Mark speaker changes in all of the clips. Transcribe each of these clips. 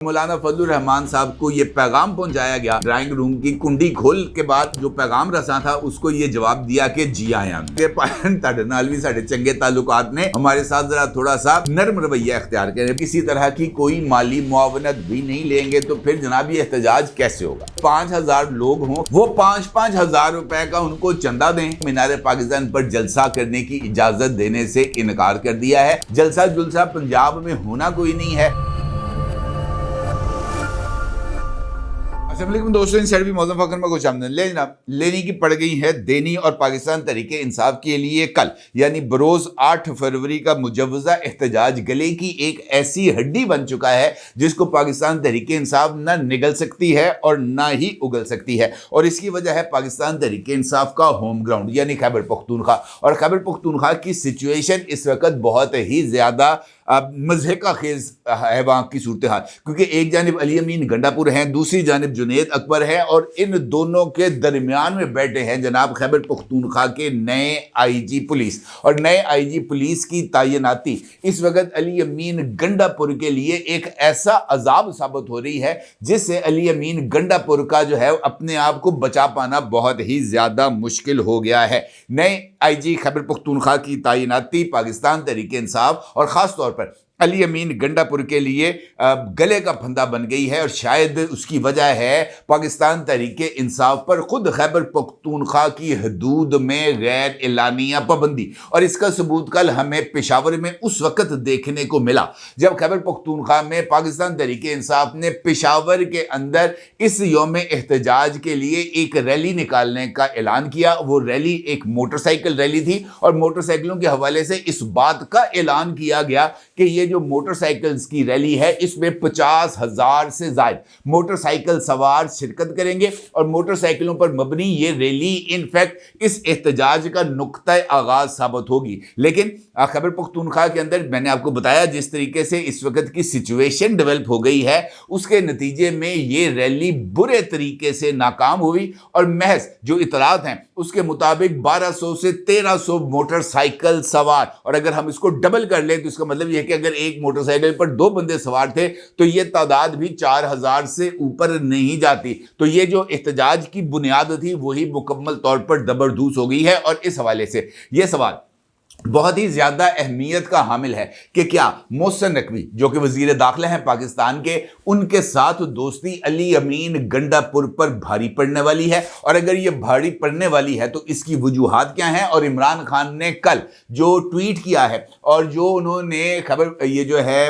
Speaker 1: मौलाना फजलुर रहमान साहब को ये पैगाम पहुंचाया गया। ड्राइंग रूम की कुंडी खोल के बाद जो पैगाम रसा था उसको ये जवाब दिया कि जी आया भी साढ़े चंगे ताल्लुकात ने हमारे साथ जरा थोड़ा सा नरम रवैया इख्तियार करें, किसी तरह की कोई माली मुआवनत भी नहीं लेंगे तो फिर जनाब ये एहतजाज कैसे होगा। 5000 लोग हों, वो 5-5 हजार रुपए का उनको चंदा दें। मीनार पाकिस्तान पर जलसा करने की इजाजत देने से इनकार कर दिया है। जलसा जुलसा पंजाब में होना कोई नहीं है। दोस्तों, इन मौजूद फकर में कुछ लेनी की पड़ गई है देनी और पाकिस्तान तहरीक इंसाफ के लिए कल यानी बरोज 8 फरवरी का मुजव्वजा एहतजाज गले की एक ऐसी हड्डी बन चुका है जिसको पाकिस्तान तहरीक इंसाफ ना निगल सकती है और ना ही उगल सकती है। और इसकी वजह है पाकिस्तान तहरीक इंसाफ का होम ग्राउंड यानी खैबर पख्तूनख्वा। और खैबर पख्तूनख्वा की सिचुएशन इस वक्त बहुत ही ज्यादा मज़े का खेज है वहाँ की सूरत हाल, क्योंकि एक जानिब अली अमीन गंडापुर हैं, दूसरी जानिब जुनेद अकबर है और इन दोनों के दरमियान में बैठे हैं जनाब खैबर पख्तूनख्वा के नए आईजी पुलिस। और नए आईजी पुलिस की तैनाती इस वक्त अली अमीन गंडापुर के लिए एक ऐसा अजाब साबित हो रही है जिससे अली अमीन गंडापुर का जो है अपने आप को बचा पाना बहुत ही ज़्यादा मुश्किल हो गया है। नए आईजी खैबर पख्तूनख्वा की तैनाती पाकिस्तान तहरीक इंसाफ और ख़ास तौर पर अली अमीन गंडापुर के लिए गले का फंदा बन गई है। और शायद उसकी वजह है पाकिस्तान तहरीक इंसाफ पर खुद खैबर पख्तूनख्वा की हदूद में गैर एलानिया पाबंदी। और इसका सबूत कल हमें पेशावर में उस वक्त देखने को मिला जब खैबर पख्तूनख्वा में पाकिस्तान तहरीक इंसाफ ने पेशावर के अंदर इस यौम एहतजाज के लिए एक रैली निकालने का ऐलान किया। वो रैली एक मोटरसाइकिल रैली थी और मोटरसाइकिलों के हवाले से इस बात का ऐलान किया गया कि ये जो मोटरसाइकिल्स की रैली है इसमें 50,000 से ज्यादा मोटरसाइकिल सवार शिरकत करेंगे और मोटरसाइकिलों पर मबनी ये रैली इनफैक्ट इस एहतजाज का नुक्ता आगाज साबित होगी। लेकिन खैबर पख्तूनख्वा के अंदर मैंने आपको बताया जिस तरीके से इस वक्त की सिचुएशन डेवलप हो गई है उसके नतीजे में ये रैली बुरे तरीके से नाकाम हुई और महज जो इतलात हैं उसके मुताबिक 1200 से 1300 मोटरसाइकिल सवार, और अगर हम इसको डबल कर लें तो इसका मतलब यह है कि अगर एक मोटरसाइकिल पर 2 बंदे सवार थे तो ये तादाद भी 4000 से ऊपर नहीं जाती। तो ये जो एहतजाज की बुनियाद थी वही मुकम्मल तौर पर दबरदूस हो गई है। और इस हवाले से यह सवाल बहुत ही ज्यादा अहमियत का हामिल है कि क्या मोहसिन नकवी जो कि वजीर दाखिला हैं पाकिस्तान के, उनके साथ दोस्ती अली अमीन गंडापुर पर भारी पड़ने वाली है। और अगर ये भारी पड़ने वाली है तो इसकी वजूहात क्या हैं। और इमरान खान ने कल जो ट्वीट किया है और जो उन्होंने खबर ये जो है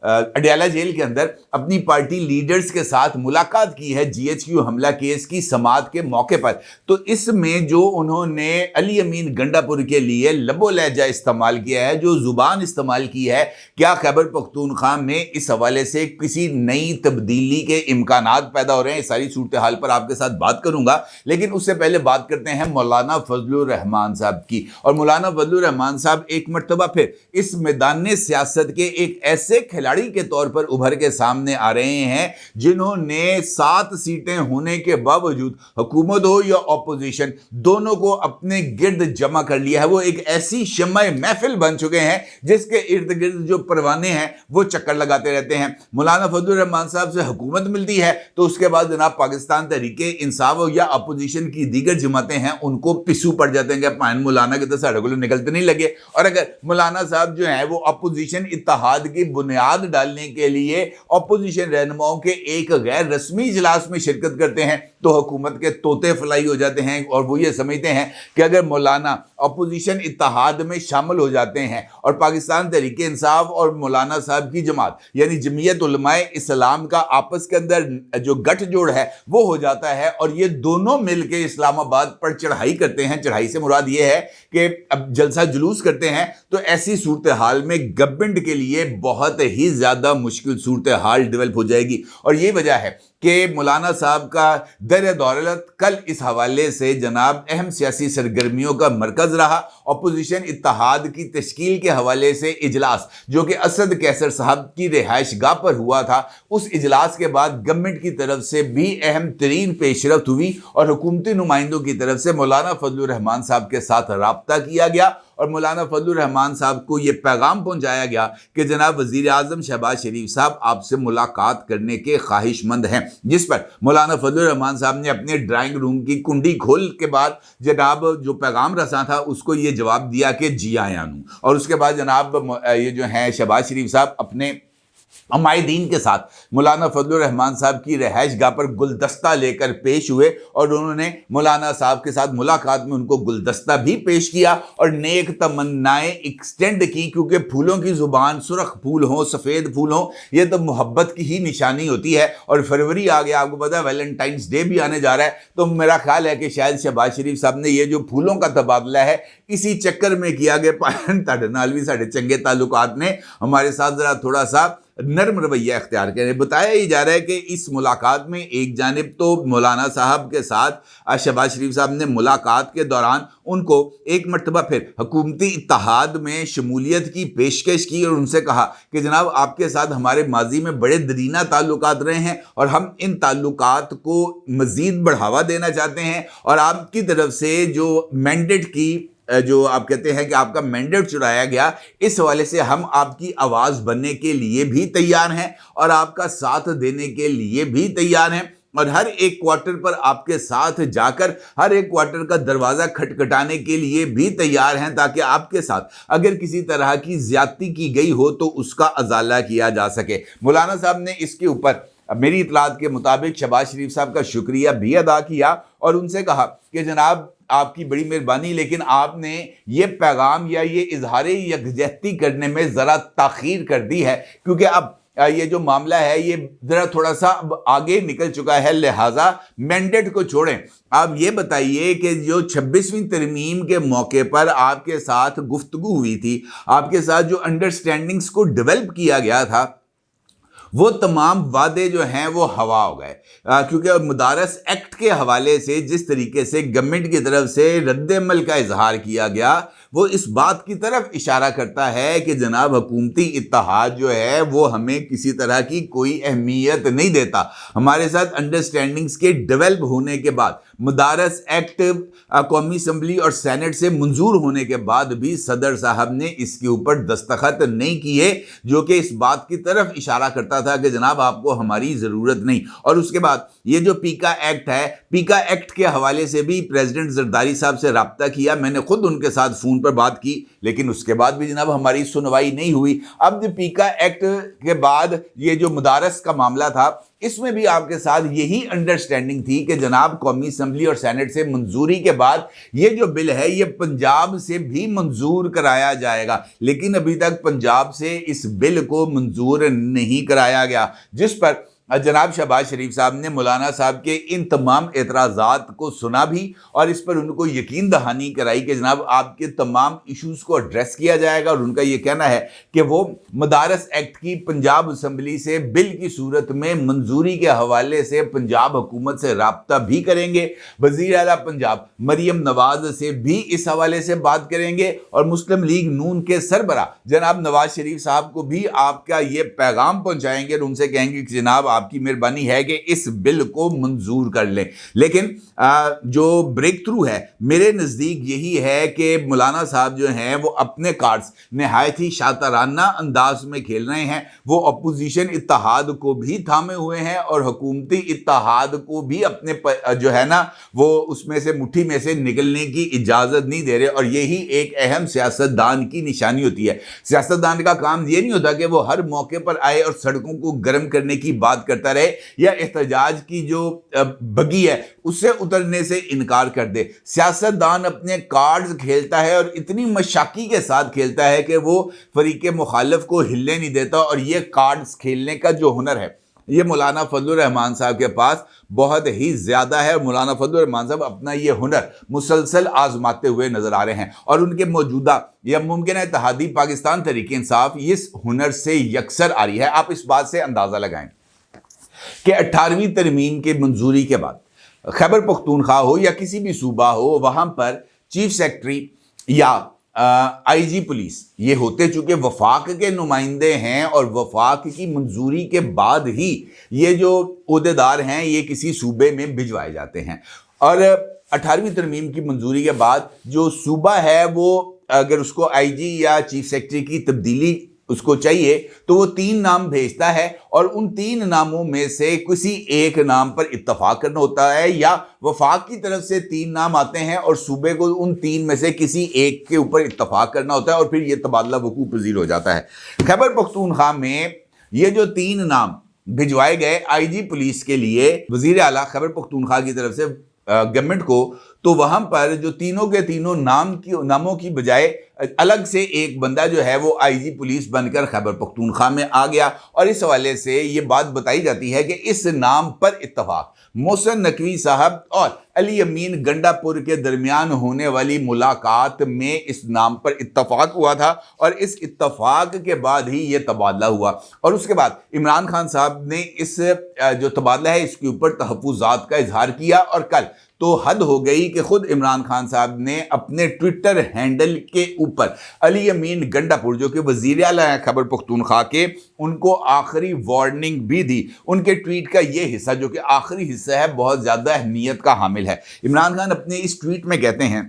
Speaker 1: अडयाला जेल के अंदर अपनी पार्टी लीडर्स के साथ मुलाकात की है GHQ हमला केस की समाअत के मौके पर, तो इसमें जो उन्होंने अली अमीन गंडापुर के लिए लबो लहजा इस्तेमाल किया है, जो जुबान इस्तेमाल की है, क्या खैबर पख्तूनख्वा में इस हवाले से किसी नई तब्दीली के इम्कानात पैदा हो रहे हैं। इस सारी सूरत हाल पर आपके साथ बात करूंगा, लेकिन उससे पहले बात करते हैं मौलाना फजलुर रहमान साहब की। और मौलाना फजलुर रहमान साहब एक मरतबा फिर इस मैदान सियासत के एक ऐसे खिलाड़ी के तौर पर उभर के सामने आ रहे हैं जिन्होंने 7 सीटें होने के बावजूद हुकूमत हो या ऑपोजिशन दोनों को अपने गिर्द जमा कर लिया है। वो एक ऐसी शम्मा महफिल बन चुके हैं जिसके इर्द गिर्द जो परवाने हैं वो चक्कर लगाते रहते हैं। मौलाना फजलुर रहमान साहब से हुकूमत मिलती है तो उसके बाद जनाब पाकिस्तान तहरीक इंसाफ या अपोजिशन की दीगर जमातें हैं उनको पिसू पड़ जाते हैं कि पान मौलाना के तो साढ़े को निकलते नहीं लगे। और अगर मौलाना साहब जो है वो अपोजिशन इत्तेहाद की बुनियाद डालने के लिए अपोजिशन रहनुमाओं के एक गैर रस्मी इजलास में शिरकत करते हैं तो हुकूमत के तोते फलाई हो जाते हैं और वो ये समझते हैं कि अगर मौलाना अपोजिशन इत्तेहाद में शामिल हो जाते हैं और पाकिस्तान तहरीक इंसाफ और मौलाना साहब की जमात यानी जमीयत उलमाए इस्लाम का आपस के अंदर जो गठजोड़ है वो हो जाता है और ये दोनों मिलकर इस्लामाबाद पर चढ़ाई करते हैं। चढ़ाई से मुराद ये है कि अब जलसा जुलूस करते हैं तो ऐसी सूरत हाल में गवर्नमेंट के लिए बहुत ही ज्यादा मुश्किल सूरत हाल डेवलप हो जाएगी। और ये वजह है کہ مولانا صاحب کا در دولت کل اس حوالے سے جناب اہم سیاسی سرگرمیوں کا مرکز رہا۔ اپوزیشن اتحاد کی تشکیل کے حوالے سے اجلاس جو کہ اسد قیصر صاحب کی رہائش گاہ پر ہوا تھا، اس اجلاس کے بعد گورنمنٹ کی طرف سے بھی اہم ترین پیش رفت ہوئی اور حکومتی نمائندوں کی طرف سے مولانا فضل الرحمان صاحب کے ساتھ رابطہ کیا گیا اور مولانا فضل الرحمان صاحب کو یہ پیغام پہنچایا گیا کہ جناب وزیر اعظم شہباز شریف صاحب آپ سے ملاقات کرنے کے خواہش مند ہیں، جس پر مولانا فضل الرحمان صاحب نے اپنے ڈرائنگ روم کی کنڈی کھول کے بعد جناب جو پیغام رساں تھا اس کو یہ جواب دیا کہ جی آیا ہوں، اور اس کے بعد جناب یہ جو ہیں شہباز شریف صاحب اپنے عمائدین کے ساتھ مولانا فضل الرحمان صاحب کی رہائش گاہ پر گلدستہ لے کر پیش ہوئے اور انہوں نے مولانا صاحب کے ساتھ ملاقات میں ان کو گلدستہ بھی پیش کیا اور نیک تمنائیں ایکسٹینڈ کی، کیونکہ پھولوں کی زبان سرخ پھول ہوں، سفید پھول ہوں، یہ تو محبت کی ہی نشانی ہوتی ہے۔ اور فروری آ گیا، آپ کو پتا ہے ویلنٹائنس ڈے بھی آنے جا رہا ہے، تو میرا خیال ہے کہ شاید شہباز شریف صاحب نے یہ جو پھولوں کا تبادلہ ہے اسی چکر میں کیا کہ تہاڈے نال بھی ساڈے چنگے تعلقات نے، ہمارے ساتھ ذرا تھوڑا سا نرم رویہ اختیار کریں۔ بتایا ہی جا رہا ہے کہ اس ملاقات میں ایک جانب تو مولانا صاحب کے ساتھ شہباز شریف صاحب نے ملاقات کے دوران ان کو ایک مرتبہ پھر حکومتی اتحاد میں شمولیت کی پیشکش کی اور ان سے کہا کہ جناب آپ کے ساتھ ہمارے ماضی میں بڑے درینہ تعلقات رہے ہیں اور ہم ان تعلقات کو مزید بڑھاوا دینا چاہتے ہیں، اور آپ کی طرف سے جو مینڈیٹ کی جو آپ کہتے ہیں کہ آپ کا مینڈیٹ چرایا گیا، اس حوالے سے ہم آپ کی آواز بننے کے لیے بھی تیار ہیں اور آپ کا ساتھ دینے کے لیے بھی تیار ہیں، اور ہر ایک کوارٹر پر آپ کے ساتھ جا کر ہر ایک کوارٹر کا دروازہ کھٹکھٹانے کے لیے بھی تیار ہیں، تاکہ آپ کے ساتھ اگر کسی طرح کی زیادتی کی گئی ہو تو اس کا ازالہ کیا جا سکے۔ مولانا صاحب نے اس کے اوپر میری اطلاعات کے مطابق شہباز شریف صاحب کا شکریہ بھی ادا کیا اور ان سے کہا کہ جناب آپ کی بڑی مہربانی، لیکن آپ نے یہ پیغام یا یہ اظہار یکجہتی کرنے میں ذرا تاخیر کر دی ہے، کیونکہ اب یہ جو معاملہ ہے یہ ذرا تھوڑا سا آگے نکل چکا ہے، لہٰذا مینڈیٹ کو چھوڑیں۔ آپ یہ بتائیے کہ جو 26ویں ترمیم کے موقع پر آپ کے ساتھ گفتگو ہوئی تھی، آپ کے ساتھ جو انڈرسٹینڈنگز کو ڈیولپ کیا گیا تھا، وہ تمام وعدے جو ہیں وہ ہوا ہو گئے، کیونکہ مدارس ایکٹ کے حوالے سے جس طریقے سے گورنمنٹ کی طرف سے رد عمل کا اظہار کیا گیا، وہ اس بات کی طرف اشارہ کرتا ہے کہ جناب حکومتی اتحاد جو ہے وہ ہمیں کسی طرح کی کوئی اہمیت نہیں دیتا۔ ہمارے ساتھ انڈرسٹینڈنگز کے ڈیولپ ہونے کے بعد، مدارس ایکٹ قومی اسمبلی اور سینٹ سے منظور ہونے کے بعد بھی صدر صاحب نے اس کے اوپر دستخط نہیں کیے، جو کہ اس بات کی طرف اشارہ کرتا تھا کہ جناب آپ کو ہماری ضرورت نہیں۔ اور اس کے بعد یہ جو پیکا ایکٹ ہے، پیکا ایکٹ کے حوالے سے بھی پریزیڈنٹ زرداری صاحب سے رابطہ کیا، میں نے خود ان کے ساتھ فون پر بات کی، لیکن اس کے بعد بھی جناب ہماری سنوائی نہیں ہوئی۔ اب جو پیکا ایکٹ کے بعد یہ جو مدارس کا معاملہ تھا، اس میں بھی آپ کے ساتھ یہی انڈرسٹینڈنگ تھی کہ جناب قومی اسمبلی اور سینٹ سے منظوری کے بعد یہ جو بل ہے یہ پنجاب سے بھی منظور کرایا جائے گا، لیکن ابھی تک پنجاب سے اس بل کو منظور نہیں کرایا گیا، جس پر جناب شہباز شریف صاحب نے مولانا صاحب کے ان تمام اعتراضات کو سنا بھی اور اس پر ان کو یقین دہانی کرائی کہ جناب آپ کے تمام ایشوز کو ایڈریس کیا جائے گا، اور ان کا یہ کہنا ہے کہ وہ مدارس ایکٹ کی پنجاب اسمبلی سے بل کی صورت میں منظوری کے حوالے سے پنجاب حکومت سے رابطہ بھی کریں گے، وزیر اعلیٰ پنجاب مریم نواز سے بھی اس حوالے سے بات کریں گے، اور مسلم لیگ نون کے سربراہ جناب نواز شریف صاحب کو بھی آپ کا یہ پیغام پہنچائیں گے اور ان سے کہیں گے کہ جناب آپ کی مہربانی ہے کہ اس بل کو منظور کر لیں۔ لیکن جو بریک تھرو ہے میرے نزدیک یہی ہے کہ مولانا صاحب جو ہیں وہ اپنے کارڈز نہایت ہی شاطرانہ انداز میں کھیل رہے ہیں، وہ اپوزیشن اتحاد کو بھی تھامے ہوئے ہیں اور حکومتی اتحاد کو بھی اپنے جو ہے نا وہ اس میں سے مٹھی میں سے نکلنے کی اجازت نہیں دے رہے، اور یہی ایک اہم سیاستدان کی نشانی ہوتی ہے۔ سیاستدان کا کام یہ نہیں ہوتا کہ وہ ہر موقع پر آئے اور سڑکوں کو گرم کرنے کی بات کرتا رہے یا احتجاج کی جو بگی ہے اس سے اترنے سے انکار کر دے۔ سیاستدان اپنے کارڈز کھیلتا ہے اور اتنی مشاقی کے ساتھ کھیلتا ہے کہ وہ فریق مخالف کو ہلنے نہیں دیتا، اور یہ کارڈز کھیلنے کا جو ہنر ہے یہ مولانا فضل الرحمان صاحب کے پاس بہت ہی زیادہ ہے، اور مولانا فضل الرحمان صاحب اپنا یہ ہنر مسلسل آزماتے ہوئے نظر آ رہے ہیں، اور ان کے موجودہ یا ممکن ہے اتحادی پاکستان تحریک انصاف اس ہنر سے یکسر آ رہی ہے۔ آپ اس بات سے اندازہ لگائیں کہ 18वीं तरमीम के मंजूरी के बाद खैबर पख्तूनख्वा हो या किसी भी सूबा हो, वहाँ पर चीफ सेक्रेटरी या आईजी पुलिस ये होते चूँकि वफाक के नुमाइंदे हैं और वफाक की मंजूरी के बाद ही ये जो ओहदेदार हैं ये किसी सूबे में भिजवाए जाते हैं। और 18वीं तरमीम की मंजूरी के बाद जो सूबा है वो अगर उसको आईजी या चीफ सेक्रेटरी की तब्दीली उसको चाहिए तो वो 3 नाम भेजता है और उन 3 नामों में से किसी एक नाम पर इत्तफाक करना होता है, या वफाक की तरफ से 3 नाम आते हैं और सूबे को उन 3 में से किसी एक के ऊपर इत्तफाक करना होता है और फिर ये तबादला वकूअ पज़ीर हो जाता है। खैबर पख्तूनख्वा में ये जो 3 नाम भिजवाए गए आईजी पुलिस के लिए वज़ीर आला खैबर पख्तूनख्वा की तरफ से गवर्नमेंट को, तो वहां पर जो तीनों के तीनों नामों की बजाय अलग से एक बंदा जो है वो आईजी पुलिस बनकर खैबर पख्तूनख्वा में आ गया। और इस हवाले से ये बात बताई जाती है कि इस नाम पर इत्तफाक मोहसिन नकवी साहब और अली अमीन गंडापुर के दरमियान होने वाली मुलाकात में इस नाम पर इत्तफाक हुआ था और इस इत्तफाक के बाद ही ये तबादला हुआ। और उसके बाद इमरान खान साहब ने इस जो तबादला है इसके ऊपर तहफ़्फ़ुज़ात का इजहार किया और कल तो हद हो गई कि खुद इमरान खान साहब ने अपने ट्विटर हैंडल के ऊपर अली अमीन गंडापुर जो कि वज़ीर आला हैं खैबर पख्तूनख्वा के, उनको आखिरी वार्निंग भी दी। उनके ट्वीट का ये हिस्सा जो कि आखिरी हिस्सा है बहुत ज़्यादा अहमियत का हामिल है। इमरान खान अपने इस ट्वीट में कहते हैं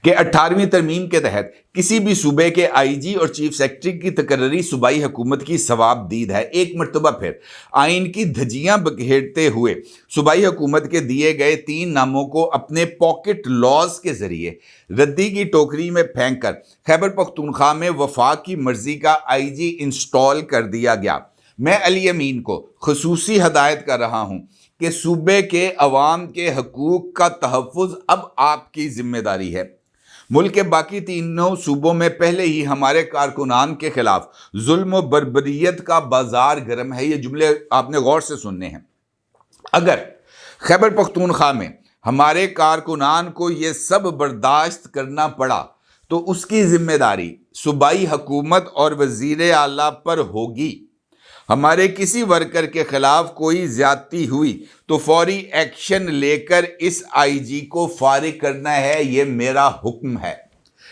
Speaker 1: कि 18वीं तरमीम के तहत किसी भी सूबे के आईजी और चीफ सेक्रेटरी की तकर्री सूबाई हुकूमत की सवाबदीद है। एक मरतबा फिर आइन की धज्जियां बखेरते हुए सूबाई हुकूमत के दिए गए 3 नामों को अपने पॉकेट लॉज के जरिए रद्दी की टोकरी में फेंक कर खैबर पख्तूनख्वा में वफाक की मर्जी का आईजी इंस्टॉल कर दिया गया। मैं अली अमीन को खुसूसी हदायत कर रहा हूँ कि सूबे के अवाम के हकूक़ का तहफ़्फ़ुज़ अब आपकी ज़िम्मेदारी है। मुल्क के बाकी 3 सूबों में पहले ही हमारे कारकुनान के खिलाफ जुल्म व बर्बरियत का बाजार गर्म है। ये जुमले आपने गौर से सुनने हैं। अगर खैबर पख्तूनख्वा में हमारे कारकुनान को ये सब बर्दाश्त करना पड़ा तो उसकी ज़िम्मेदारी सूबाई हुकूमत और वज़ीर आला पर होगी। हमारे किसी वर्कर के खिलाफ कोई ज्यादती हुई तो फौरी एक्शन लेकर इस आईजी को फारिग करना है, ये मेरा हुक्म है।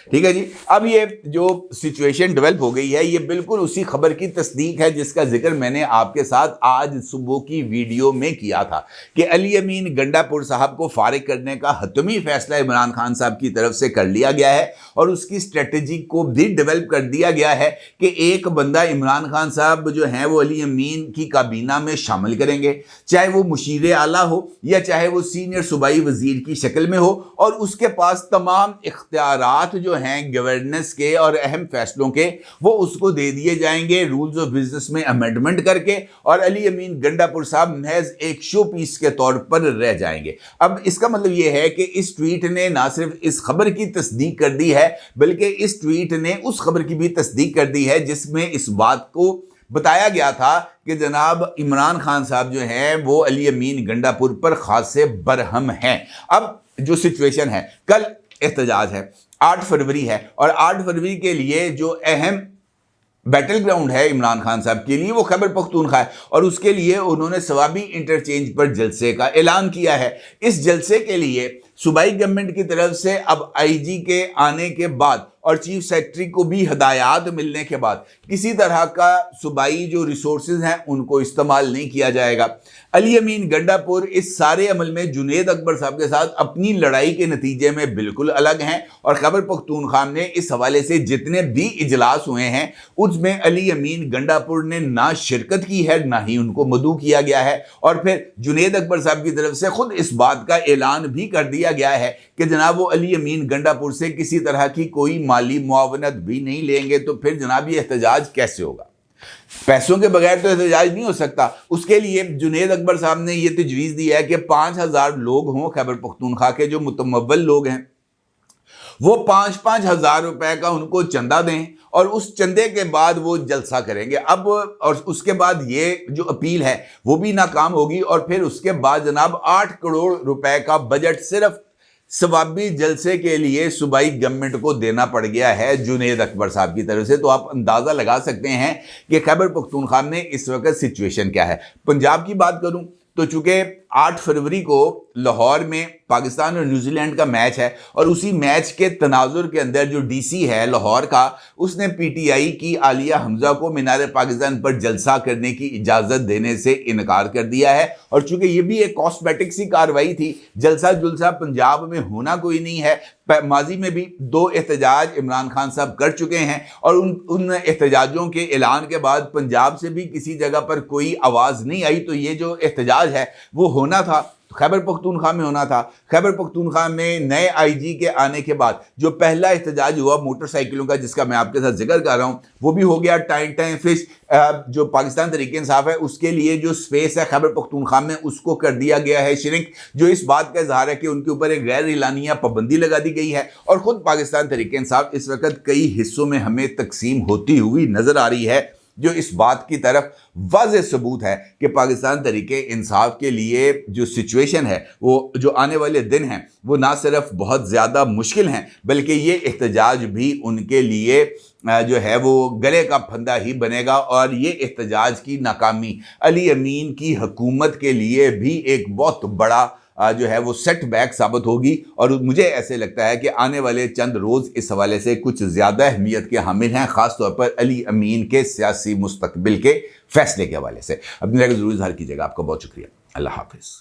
Speaker 1: ठीक है जी। अब ये जो सिचुएशन डेवलप हो गई है ये बिल्कुल उसी खबर की तस्दीक है जिसका जिक्र मैंने आपके साथ आज सुबह की वीडियो में किया था कि अली अमीन गंडापुर साहब को फारिग करने का हतमी फैसला इमरान खान साहब की तरफ से कर लिया गया है और उसकी स्ट्रेटजी को भी डेवलप कर दिया गया है कि एक बंदा इमरान खान साहब जो हैं वो अली अमीन की काबीना में शामिल करेंगे, चाहे वो मुशीर आला हो या चाहे वो सीनियर सूबाई वजीर की शक्ल में हो, और उसके पास तमाम इख्तियारात जो हैं गवर्नेंस के और अहम फैसलों के वो उसको दे दिए जाएंगे रूल्स ऑफ बिजनेस में अमेंडमेंट करके, और अली अमीन गंडापुर साहब महज एक शो पीस के तौर पर रह जाएंगे। अब इसका मतलब ये है कि इस ट्वीट ने ना सिर्फ इस खबर की तस्दीक कर दी है बल्कि इस ट्वीट ने उस खबर की भी तस्दीक कर दी है जिसमें इस बात को बताया गया था कि जनाब इमरान खान साहब जो हैं वो अली अमीन गंडापुर पर खासे बरहम हैं। अब जो सिचुएशन है, कल एहतजाज है, 8 फरवरी है, और 8 फरवरी के लिए जो अहम बैटल ग्राउंड है इमरान खान साहब के लिए वो खैबर पख्तूनख्वा है, और उसके लिए उन्होंने सवाबी इंटरचेंज पर जलसे का ऐलान किया है। इस जलसे के लिए सूबाई गवर्नमेंट की तरफ से अब आईजी के आने के बाद और चीफ सेक्रेटरी को भी हदायत मिलने के बाद किसी तरह का सूबाई जो रिसोर्सेज हैं उनको इस्तेमाल नहीं किया जाएगा। अली अमीन गंडापुर इस सारे अमल में जुनेद अकबर साहब के साथ अपनी लड़ाई के नतीजे में बिल्कुल अलग हैं, और खैबर पख्तूनख्वा ने इस हवाले से जितने भी इजलास हुए हैं उसमें अली अमीन गंडापुर ने ना शिरकत की है ना ही उनको मदऊ किया गया है। और फिर जुनेद अकबर साहब की तरफ से खुद इस बात का ऐलान भी कर दिया गया है कि जनाब वो अली अमीन गंडापुर से किसी तरह की कोई माली मुआवनत भी नहीं लेंगे। तो फिर जनाब ये एहतजाज कैसे होगा? पैसों के बगैर तो एहतजाज नहीं हो सकता। उसके लिए जुनेद अकबर साहब ने यह तजवीज़ दी है कि 5000 लोग हों खैबर पख्तूनख्वा के जो मुतमव्वल लोग हैं वो 5-5 हज़ार रुपए का उनको चंदा दें और उस चंदे के बाद वो जलसा करेंगे। अब और उसके बाद ये जो अपील है वो भी नाकाम होगी, और फिर उसके बाद जनाब 8 करोड़ रुपए का बजट सिर्फ सवाबी जलसे के लिए सूबाई गवर्नमेंट को देना पड़ गया है जुनेद अकबर साहब की तरफ से। तो आप अंदाज़ा लगा सकते हैं कि खैबर पख्तूनख्वा में इस वक्त सिचुएशन क्या है। पंजाब की बात करूं तो चूंकि 8 फरवरी को लाहौर में पाकिस्तान और न्यूजीलैंड का मैच है और उसी मैच के तनाजुर के अंदर जो डीसी है लाहौर का, उसने पीटीआई की आलिया हमजा को मीनार पाकिस्तान पर जलसा करने की इजाज़त देने से इनकार कर दिया है। और चूंकि ये भी एक कॉस्मेटिक सी कार्रवाई थी, जलसा जुलसा पंजाब में होना कोई नहीं है। माजी में भी 2 एहतजाज इमरान खान साहब कर चुके हैं और उन एहतजाजों के ऐलान के बाद पंजाब से भी किसी जगह पर कोई आवाज़ नहीं आई। तो ये जो एहतजाज है वो होना था, खैबर पख्तूनख्वा में होना था। खैबर पख्तूनख्वा में नए आईजी के आने के बाद जो पहला एहतजाज हुआ मोटरसाइकिलों का, जिसका मैं आपके साथ जिक्र कर रहा हूं, वो भी हो गया। टाइम फिश जो पाकिस्तान तहरीक इंसाफ है उसके लिए जो स्पेस है खैबर पख्तूनख्वा में, उसको कर दिया गया है श्रिंक, जो इस बात का इजहार है कि उनके ऊपर एक गैर इलानिया पाबंदी लगा दी गई है। और ख़ुद पाकिस्तान तहरीक इंसाफ इस वक्त कई हिस्सों में हमें तकसीम होती हुई नज़र आ रही है, जो इस बात की तरफ वाज़ेह सबूत है कि पाकिस्तान तहरीके इंसाफ के लिए जो सिचुएशन है, वो जो आने वाले दिन हैं वो ना सिर्फ बहुत ज़्यादा मुश्किल हैं, बल्कि ये एहतजाज भी उनके लिए जो है वो गले का फंदा ही बनेगा। और ये एहतजाज की नाकामी अली अमीन की हुकूमत के लिए भी एक बहुत बड़ा जो है वो सेटबैक साबित होगी। और मुझे ऐसे लगता है कि आने वाले चंद रोज़ इस हवाले से कुछ ज़्यादा अहमियत के हामिल हैं, ख़ास तौर पर अली अमीन के सियासी मुस्तकबिल के फैसले के हवाले से। अपनी राय को ज़रूर इज़हार कीजिएगा। आपका बहुत शुक्रिया। अल्लाह हाफ़िज़।